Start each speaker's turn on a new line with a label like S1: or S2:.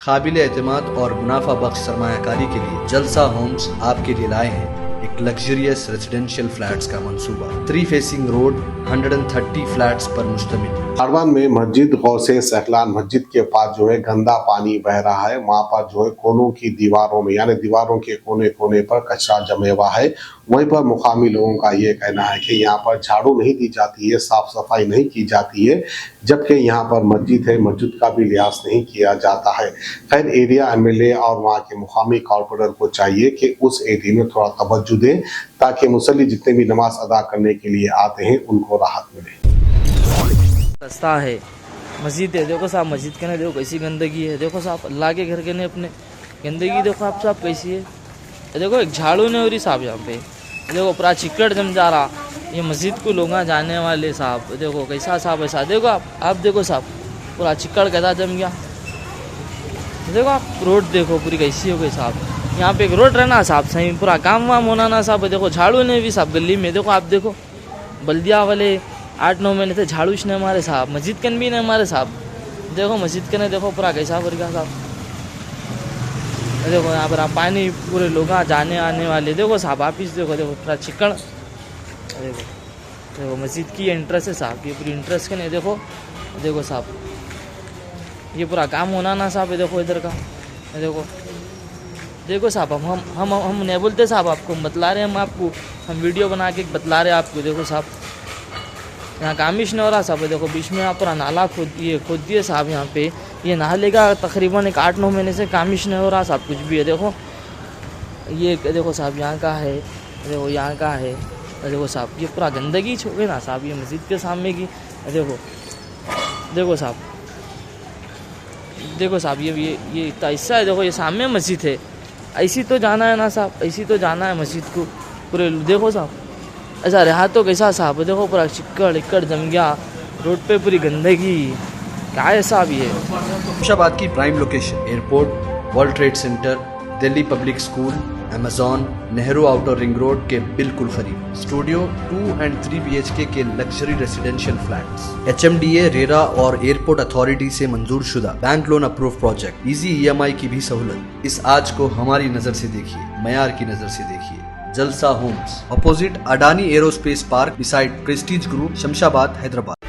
S1: काबिल एतमाद और मुनाफा बख्श सरमायाकारी के लिए जलसा होम्स आपके लिए लाए हैं एक लग्जरियस रेजिडेंशियल फ्लैट्स का मंसूबा। 3 फेसिंग रोड 130 फ्लैट्स पर मुश्तमिल।
S2: कारवान में मस्जिद गौसे सहलान मस्जिद के पास जो है गंदा पानी बह रहा है। वहाँ पर जो है कोनों की दीवारों में यानी दीवारों के कोने कोने पर कचरा जमे हुआ है। वहीं पर मुकामी लोगों का ये कहना है कि यहाँ पर झाड़ू नहीं दी जाती है, साफ सफाई नहीं की जाती है, जबकि यहाँ पर मस्जिद है, मस्जिद का भी लिहाज नहीं किया जाता है। खैर एरिया एमएलए और वहाँ के मुकामी कॉर्पोरेटर को चाहिए कि उस एरिया में थोड़ा तवज्जो दें ताकि मुसल्ली जितने भी नमाज अदा करने के लिए आते हैं उनको राहत मिले।
S3: रास्ता है, मस्जिद है, देखो साहब मस्जिद के ने देखो कैसी गंदगी है। देखो साहब अल्लाह के घर के ने अपने गंदगी देखो आप साहब कैसी है। देखो एक झाड़ू नहीं हो रही साहब यहाँ पे। देखो पूरा चिकड़ जम जा रहा। ये मस्जिद को लोग जाने वाले साहब देखो कैसा साहब ऐसा। देखो आप देखो साहब पूरा चिकड़ कैसा जम गया। देखो आप रोड देखो पूरी कैसी हो गई साहब। यहाँ पे एक रोड रहना साहब सही पूरा काम वाम होना ना साहब। देखो झाड़ू नहीं भी साहब गली में। देखो आप देखो बल्दिया वाले 8-9 महीने से झाड़ू नहीं मारे साहब। मस्जिद के भी नहीं मारे साहब। देखो मस्जिद के ने देखो पूरा कैसा भर गया साहब। देखो यहाँ पर आप पानी पूरे लोग जाने आने वाले। देखो साहब आप इस देखो पूरा चिकन। देखो देखो मस्जिद की एंट्रेंस है साहब। ये पूरी एंट्रेंस के नहीं देखो साहब ये पूरा काम होना ना साहब। देखो इधर का देखो साहब हम नहीं बोलते साहब आपको बतला रहे हम आपको। हम वीडियो बना के बतला रहे आपको। देखो साहब यहाँ कामिश नहीं हो रहा साहब। देखो बीच में यहाँ पूरा नाला खोद दिए साहब। यहाँ पे ये नाले का तकरीबन एक 8-9 महीने से कामिश नहीं हो रहा साहब कुछ भी है। देखो ये देखो साहब यहाँ का है। देखो यहाँ का है। देखो साहब ये पूरा गंदगी छोड़े ना साहब। ये मस्जिद के सामने की देखो साहब ये इतना हिस्सा है। देखो ये सामने मस्जिद है। ऐसी तो जाना है ना साहब, ऐसी तो जाना है मस्जिद को पूरे। देखो साहब ऐसा रहा तो कैसा साहब। देखो पूरा चिक्कड़ जम गया रोड पे पूरी गंदगी क्या है साहब। ये
S1: शमशाबाद की prime location airport, world trade centre, Delhi public school, Amazon, Nehru outer ring road के बिल्कुल करीब। स्टूडियो 2 और 3 BHK के luxury residential flats. HMDA, RERA और एयरपोर्ट अथॉरिटी से मंजूर शुदा bank loan approve project. Easy EMI की भी सहूलत। इस आज को हमारी नजर से देखिए, मयार की नजर से देखिए। Jalsa homes, opposite Adani aerospace park, beside Prestige group, Shamshabad, Hyderabad.